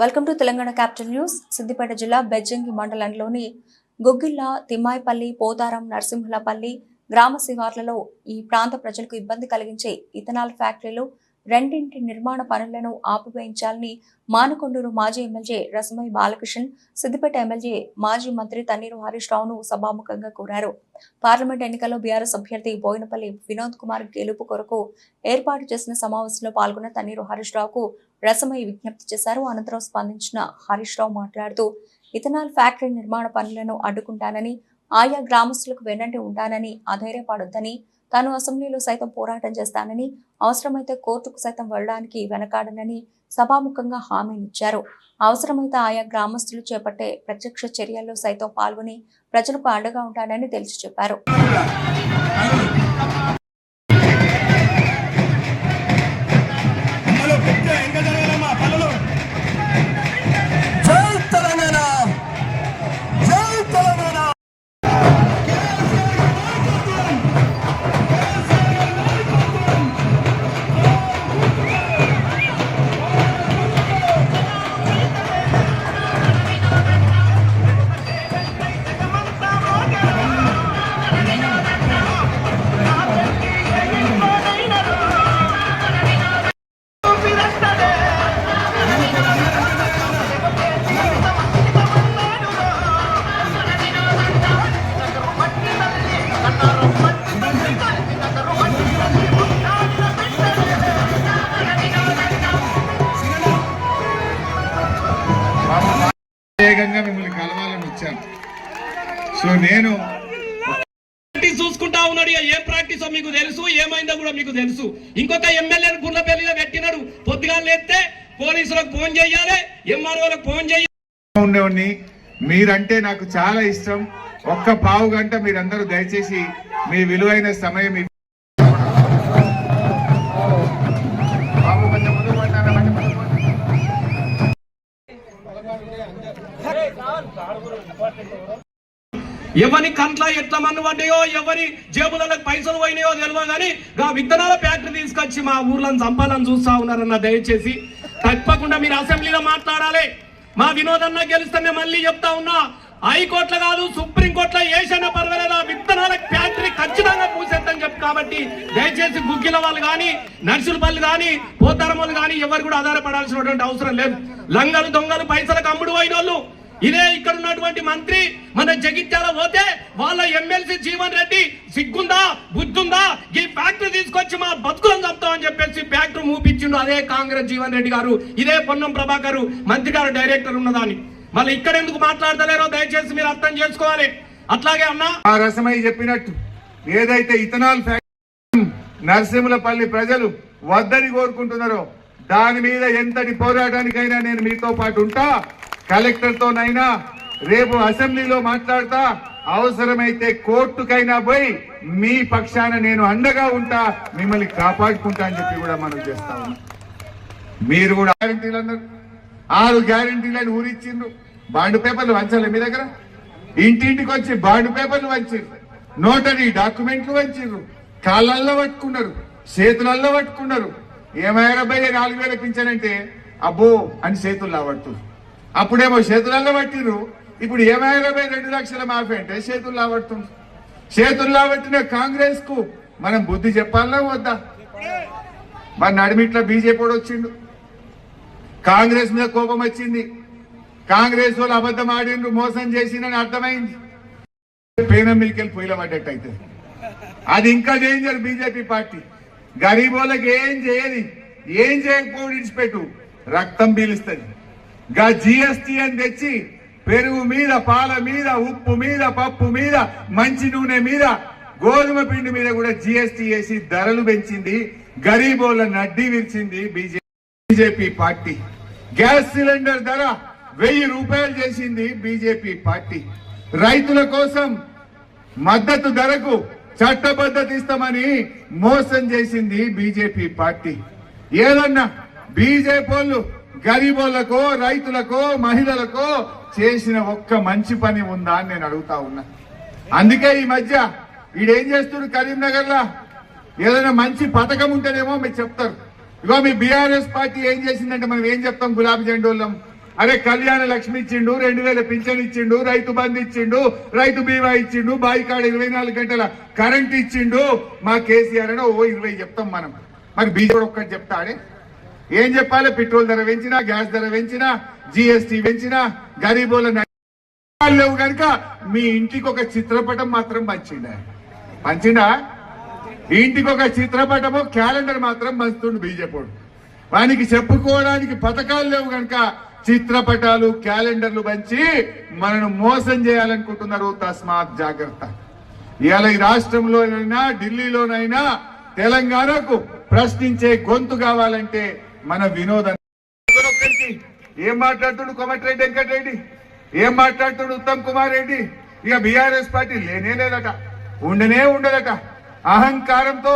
Welcome to Telangana capital news. Siddipet జిల్లా బెజ్జంకి మండలంలోని గుగ్గిళ్ల, తిమ్మాయిపల్లి, పోతారం, నరసింహులపల్లి గ్రామ శివార్లలో ఈ ప్రాంత ప్రజలకు ఇబ్బంది కలిగించే ఇథనాల్ ఫ్యాక్టరీలు రెండింటి నిర్మాణ పనులను ఆపివేయించాలని మానకొండూరు మాజీ ఎమ్మెల్యే రసమై బాలకృష్ణ, సిద్దిపేట ఎమ్మెల్యే మాజీ మంత్రి తన్నీరు హరీష్ రావును సభాముఖంగా కోరారు. పార్లమెంట్ ఎన్నికల్లో బీఆర్ఎస్ అభ్యర్థి బోయినపల్లి వినోద్ కుమార్ గెలుపు కొరకు ఏర్పాటు చేసిన సమావేశంలో పాల్గొన్న తన్నీరు హరీష్ రావుకు రసమై విజ్ఞప్తి చేశారు. అనంతరం స్పందించిన హరీష్ రావు మాట్లాడుతూ ఇథనాల్ ఫ్యాక్టరీ నిర్మాణ పనులను అడ్డుకుంటానని, ఆయా గ్రామస్తులకు వెన్నంటి ఉంటానని అధైర్యపడొద్దని, తాను అసెంబ్లీలో సైతం పోరాటం చేస్తానని, అవసరమైతే కోర్టుకు సైతం వెళ్లడానికి వెనకాడనని సభాముఖంగా హామీనిచ్చారు. అవసరమైతే ఆయా గ్రామస్తులు చేపట్టే ప్రత్యక్ష చర్యల్లో సైతం పాల్గొని ప్రజలకు అండగా ఉంటానని తేల్చి చెప్పారు. మిమ్మల్ని కలవాలని వచ్చాను. సో నేను చూసుకుంటా ఉన్నాడు. ఏం ప్రాక్టీసో మీకు తెలుసు, ఏమైందో కూడా మీకు తెలుసు. ఇంకొక ఎమ్మెల్యేని గుండ్లపల్లిలో పెట్టినాడు. పొద్దుగా లేస్తే పోలీసులకు ఫోన్ చేయాలి, ఎంఆర్ఓలకు ఫోన్ చేయాలి. ఉండేవాడిని, మీరంటే నాకు చాలా ఇష్టం. ఒక్క పావు గంట మీరందరూ దయచేసి మీ విలువైన సమయం ఎవరి కంట్ల ఎట్లా మన్ను పడ్డాయో, ఎవరి జేబులలో పైసలు పోయినాయో తెలియదు. కానీ ఆ విత్తనాల ఫ్యాక్టరీ తీసుకొచ్చి మా ఊర్లను చంపాలని చూస్తా ఉన్నారన్న. దయచేసి తప్పకుండా మీరు అసెంబ్లీలో మాట్లాడాలి. మా వినోదన్న గెలిస్తే మేము మళ్ళీ చెప్తా ఉన్నా, హైకోర్టులో కాదు సుప్రీంకోర్టులో వేసినా పర్వాలేదు, ఆ విత్తనాల ఫ్యాక్టరీ ఖచ్చితంగా పూసేద్దని చెప్పి. కాబట్టి దయచేసి గుగ్గిల వాళ్ళు కానీ, నర్సులపల్లి కానీ, పోతారం వాళ్ళు కానీ ఎవరు కూడా ఆధారపడాల్సినటువంటి అవసరం లేదు. లంగలు దొంగలు పైసలకు అమ్ముడు పోయిన వాళ్ళు ఇదే ఇక్కడ ఉన్నటువంటి మంత్రి మన జగిత్యాల పోతే వాళ్ళ ఎమ్మెల్సీ జీవన్ రెడ్డి సిగ్గుందా బుద్ధుందా ఈ ఫ్యాక్టరీ తీసుకొచ్చి మా బతుకులను చంపుతామని చెప్పేసి ఫ్యాక్టరీ మూపించిండు. అదే కాంగ్రెస్ జీవన్ రెడ్డి గారు, ఇదే పొన్నం ప్రభాకర్ మంత్రి గారు డైరెక్టర్ ఉన్నదాన్ని. మళ్ళీ ఇక్కడ ఎందుకు మాట్లాడతలేరో దయచేసి మీరు అర్థం చేసుకోవాలి. అట్లాగే అన్నా రసమై చెప్పినట్టు ఏదైతే ఇథనాల్ ఫ్యాక్టరీ నరసింహులపల్లి ప్రజలు వద్దని కోరుకుంటున్నారో దాని మీద ఎంతటి పోరాటానికైనా నేను మీతో పాటు ఉంటా. కలెక్టర్ తోనైనా రేపు అసెంబ్లీలో మాట్లాడతా, అవసరమైతే కోర్టుకైనా పోయి మీ పక్షాన నేను అండగా ఉంటా, మిమ్మల్ని కాపాడుకుంటా అని చెప్పి కూడా మనం చేస్తా ఉన్నాం. మీరు కూడా గ్యారంటీలు అన్నారు, 6 గ్యారంటీలను ఊరిచ్చిండ్రు. బాండ్ పేపర్లు వంచాలి మీ దగ్గర, ఇంటింటికి వచ్చి బాండ్ పేపర్లు వంచిర్రు, నోటరీ డాక్యుమెంట్లు వంచిర్రు, కాళ్ళల్లో పట్టుకున్నారు, చేతులల్లో పట్టుకున్నారు. ఏమైనా 4000 పింఛనంటే అబ్బో అని చేతుల్లో పడుతున్నారు. అప్పుడేమో చేతులలో పట్టిరు, ఇప్పుడు ఏమైనా 2 లక్షల మాఫీ అంటే చేతుల్లో పడుతుంది. చేతుల్లో పట్టిన కాంగ్రెస్ కు మనం బుద్ధి చెప్పాలన్నా వద్దా? మరి నడిమిట్ల బీజేపీ కూడా వచ్చిండు, కాంగ్రెస్ మీద కోపం వచ్చింది. కాంగ్రెస్ వాళ్ళు అబద్ధం ఆడిండ్రు, మోసం చేసిందని అర్థమైంది. పేనం మిల్కెళ్ళి పొయ్యిల పడ్డట్టు అయితే అది ఇంకా డేంజర్. బీజేపీ పార్టీ గరీబోళ్ళకి ఏం చేయదు, ఏం చేయకపోవడం ఇచ్చిపెట్టు, రక్తం పీలుస్తుంది. గా జిఎస్టీ అని తెచ్చి పెరుగు మీద, పాల మీద, ఉప్పు మీద, పప్పు మీద, మంచి నూనె మీద, గోధుమ పిండి మీద కూడా జిఎస్టీ వేసి ధరలు పెంచింది. గరీబోళ్ళ నడ్డి విరిచింది బీజేపీ పార్టీ. గ్యాస్ సిలిండర్ ధర 1000 రూపాయలు చేసింది బీజేపీ పార్టీ. రైతుల కోసం మద్దతు ధరకు చట్టబద్ధత ఇస్తామని మోసం చేసింది బీజేపీ పార్టీ. ఏదన్నా బీజేపీ వాళ్ళు గరీబోళ్లకో, రైతులకో, మహిళలకో చేసిన ఒక్క మంచి పని ఉందా అని నేను అడుగుతా ఉన్నా. అందుకే ఈ మధ్య ఈడేం చేస్తున్నారు, కరీంనగర్ లా ఏదైనా మంచి పథకం ఉంటేనేమో మీరు చెప్తారు. ఇగో మీ బీఆర్ఎస్ పార్టీ ఏం చేసిందంటే మనం ఏం చెప్తాం, గులాబీ జెండోళ్ళం అరే కళ్యాణ లక్ష్మి ఇచ్చిండు, 2000 పింఛన్ ఇచ్చిండు, రైతు బంధు ఇచ్చిండు, రైతు బీమా ఇచ్చిండు, బాయికాడ 24 గంటల కరెంట్ ఇచ్చిండు. మా కేసీఆర్ అని 20 చెప్తాం మనం. మరి బీజేపీ ఒక్కటి చెప్తాడే? ఏం చెప్పాలి? పెట్రోల్ ధర పెంచినా, గ్యాస్ ధర పెంచినా, జిఎస్టీ పెంచినా, గరీబోల లేవు కనుక మీ ఇంటికి ఒక చిత్రపటం మాత్రం పంచిండా? ఇంటికి ఒక చిత్రపటము, క్యాలెండర్ మాత్రం పంచుతుండు బీజేపీ. వానికి చెప్పుకోవడానికి పథకాలు లేవు కనుక చిత్రపటాలు, క్యాలెండర్లు పంచి మనను మోసం చేయాలనుకుంటున్నారు. తస్మాత్ జాగ్రత్త. ఇవాళ ఈ రాష్ట్రంలోనైనా ఢిల్లీలోనైనా తెలంగాణకు ప్రశ్నించే గొంతు కావాలంటే మన వినోదం. ఏం మాట్లాడుతుడు కోమటిరెడ్డి వెంకటరెడ్డి, ఏం మాట్లాడుతుడు ఉత్తమ్ కుమార్ రెడ్డి? ఇక బీఆర్ఎస్ పార్టీ లేనే లేదట, ఉండనే ఉండదట. అహంకారంతో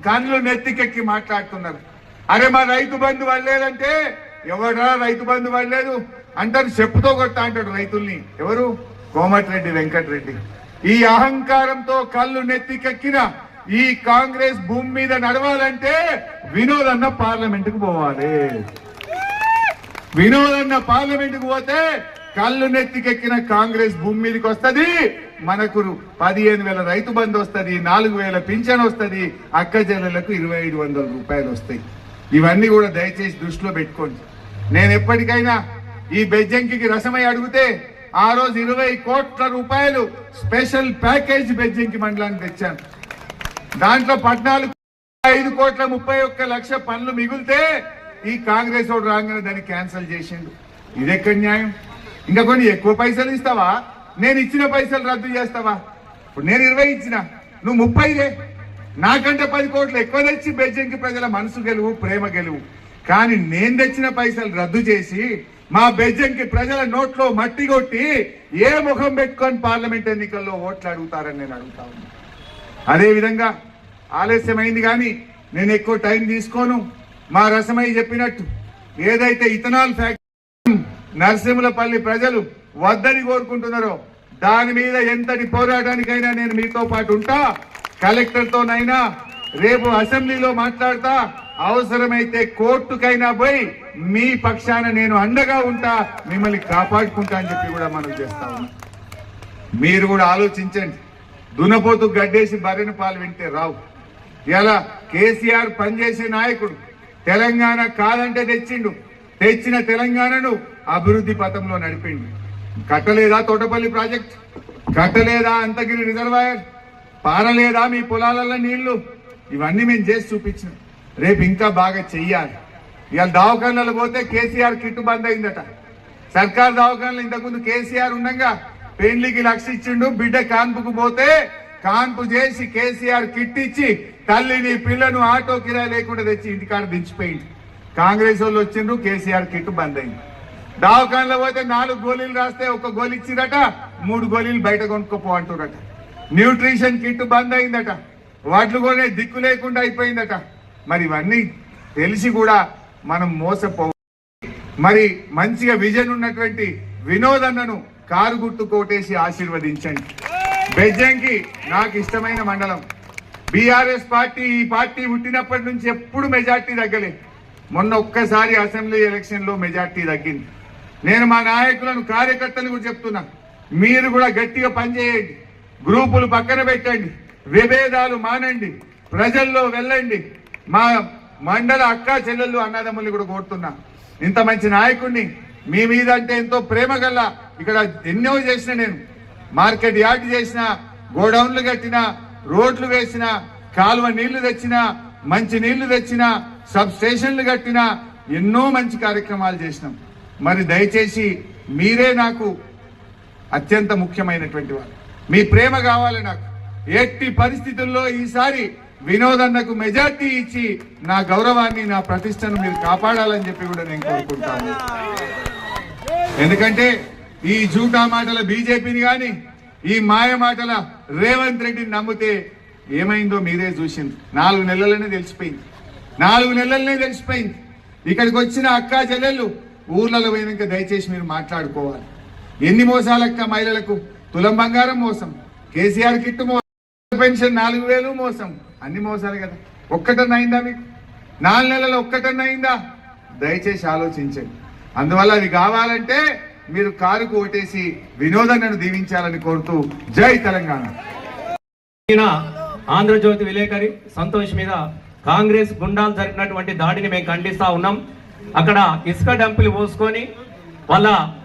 కళ్ళు నెత్తికెక్కి మాట్లాడుతున్నారు. అరే మా రైతు బంధు వల్లేదంటే ఎవడా రైతు బంధు వల్లేదు అంటారు, చెప్పుతో కొడతా అంటాడు రైతుల్ని. ఎవరు? కోమటిరెడ్డి వెంకటరెడ్డి. ఈ అహంకారంతో కళ్ళు నెత్తికెక్కిన ఈ కాంగ్రెస్ భూమి మీద నడవాలంటే వినోదన్న పార్లమెంటుకు పోవాలి. వినోదన్న పార్లమెంటుకు పోతే కళ్ళు నెత్తికెక్కిన కాంగ్రెస్ భూమి మీదకి వస్తుంది. మనకు 15,000 రైతు బంధు వస్తుంది, 4,000 పింఛన్ వస్తుంది, అక్క చెల్లెలకు 2,500 రూపాయలు వస్తాయి. ఇవన్నీ కూడా దయచేసి దృష్టిలో పెట్టుకోండి. నేను ఎప్పటికైనా ఈ బెజ్జంకి రసమై అడిగితే ఆ రోజు 20 కోట్ల రూపాయలు స్పెషల్ ప్యాకేజ్ బెజ్జంకి మండలానికి తెచ్చాను. దాంట్లో 14 కోట్ల 31 లక్ష పనులు మిగిలితే ఈ కాంగ్రెస్ వాడు రాగానే దాన్ని క్యాన్సిల్ చేసిండు. ఇదెక్కడ న్యాయం? ఇంకా కొన్ని ఎక్కువ పైసలు ఇస్తావా? నేను ఇచ్చిన పైసలు రద్దు చేస్తావా? ఇప్పుడు నేను 20 ఇచ్చిన, నువ్వు 30 నాకంటే 10 కోట్లు ఎక్కువ తెచ్చి బెజ్జంకి ప్రజల మనసు గెలువు, ప్రేమ గెలువు. కానీ నేను తెచ్చిన పైసలు రద్దు చేసి మా బెజ్జంకి ప్రజల నోట్లో మట్టి కొట్టి ఏ ముఖం పెట్టుకొని పార్లమెంట్ ఎన్నికల్లో ఓట్లు అడుగుతారని నేను అడుగుతా ఉన్నా. అదేవిధంగా ఆలస్యమైంది కానీ నేను ఎక్కువ టైం తీసుకోను. మా రసమయ్య చెప్పినట్టు ఏదైతే ఇథనాల్ ఫ్యాక్టరీ నరసింహులపల్లి ప్రజలు వద్దని కోరుకుంటున్నారో దాని మీద ఎంతటి పోరాటానికైనా నేను మీతో పాటు ఉంటా. కలెక్టర్తోనైనా రేపు అసెంబ్లీలో మాట్లాడతా, అవసరమైతే కోర్టుకైనా పోయి మీ పక్షాన నేను అండగా ఉంటా, మిమ్మల్ని కాపాడుకుంటా అని చెప్పి కూడా మనం చేస్తా ఉన్నాం. మీరు కూడా ఆలోచించండి. దునపోతు గడ్డేసి బర్రెను పాలు వింటే రావు. ఇలా కేసీఆర్ పనిచేసే నాయకుడు. తెలంగాణ కాదంటే తెచ్చిండు, తెచ్చిన తెలంగాణను అభివృద్ధి పథంలో నడిపిండు. కట్టలేదా తోటపల్లి ప్రాజెక్ట్? కట్టలేదా అంతగిరి రిజర్వాయర్? పారలేదా మీ పొలాలలో నీళ్లు? ఇవన్నీ మేము చేసి చూపించినాం. రేపు ఇంకా బాగా చెయ్యాలి. ఇవాళ దవాఖానాలు పోతే కేసీఆర్ కిట్టు బంద్ అయిందట. సర్కార్ దవాఖానాలు ఇంతకుముందు కేసీఆర్ ఉండగా పెళ్లికి 1,00,000 ఇచ్చిండు. బిడ్డ కాన్పుకు పోతే కాన్పు చేసి కేసీఆర్ కిట్ ఇచ్చి తల్లిని పిల్లను ఆటో కిరాయి లేకుండా తెచ్చి ఇంటికాడ దించిపోయింది. కాంగ్రెస్ వాళ్ళు వచ్చిండ్రు, కేసీఆర్ కిట్ బంద్ అయింది. దవాఖానలో పోతే 4 గోళీలు రాస్తే 1 గోళీ ఇచ్చిరట, 3 గోళీలు బయట కొనుక్కోపో అంటురట. న్యూట్రిషన్ కిట్ బంద్ అయిందట. వాటిలో కొనే దిక్కు లేకుండా అయిపోయిందట. మరి ఇవన్నీ తెలిసి కూడా మనం మోసపో. మరి మంచిగా విజన్ ఉన్నటువంటి వినోదన్నను కారు గుర్తు కోటేసి ఆశీర్వదించండి. బెజ్జంకి నాకు ఇష్టమైన మండలం. బీఆర్ఎస్ పార్టీ ఈ పార్టీ పుట్టినప్పటి నుంచి ఎప్పుడు మెజార్టీ తగ్గలే. మొన్న ఒక్కసారి అసెంబ్లీ ఎలక్షన్ లో మెజార్టీ తగ్గింది. నేను మా నాయకులను, కార్యకర్తలు కూడా చెప్తున్నా, మీరు కూడా గట్టిగా పనిచేయండి. గ్రూపులు పక్కన పెట్టండి, విభేదాలు మానండి, ప్రజల్లో వెళ్ళండి. మా మండల అక్కా చెల్లెళ్ళు, అన్నదమ్ముల్ని కూడా కోరుతున్నా, ఇంత మంచి నాయకుడిని మీ మీద అంటే ఎంతో ప్రేమ గల్ల, ఇక్కడ ఎన్నో చేసిన, నేను మార్కెట్ యార్డ్ చేసిన, గోడౌన్లు కట్టిన, రోడ్లు వేసిన, కాలువ నీళ్లు తెచ్చిన, మంచి నీళ్లు తెచ్చిన, సబ్ స్టేషన్లు కట్టిన, ఎన్నో మంచి కార్యక్రమాలు చేసినాం. మరి దయచేసి మీరే నాకు అత్యంత ముఖ్యమైనటువంటి వారు. మీ ప్రేమ కావాలి నాకు. ఎట్టి పరిస్థితుల్లో ఈసారి వినోదన్నకు మెజార్టీ ఇచ్చి నా గౌరవాన్ని, నా ప్రతిష్టను మీరు కాపాడాలని చెప్పి కూడా నేను కోరుకుంటాను. ఎందుకంటే ఈ జూటా మాటల బీజేపీని కానీ, ఈ మాయ మాటల రేవంత్ రెడ్డిని నమ్మితే ఏమైందో మీరే చూసింది. 4 నెలలనే తెలిసిపోయింది. 4 నెలలనే తెలిసిపోయింది. ఇక్కడికి వచ్చిన అక్కా చెల్లెళ్ళు ఊర్లలో పోయినాక దయచేసి మీరు మాట్లాడుకోవాలి. ఎన్ని మోసాలక్క మహిళలకు? తులం బంగారం మోసం, కేసీఆర్ కిట్టు మోసం, పెన్షన్ 4,000 మోసం, అన్ని మోసాలు కదా. ఒక్కటన్నా అయిందా మీకు? 4 నెలలు ఒక్కటన్నా అయిందా? దయచేసి ఆలోచించండి. అందువల్ల అది కావాలంటే మీరు కారుకు ఓటేసి వినోదన్నను దీవించాలని కోరుతూ జై తెలంగాణ. ఆంధ్రజ్యోతి విలేకరి సంతోష్ మీద కాంగ్రెస్ గుండాలు జరిగినటువంటి దాడిని మేము ఖండిస్తా ఉన్నాం. అక్కడ ఇసుక డంపులు పోసుకొని వాళ్ళ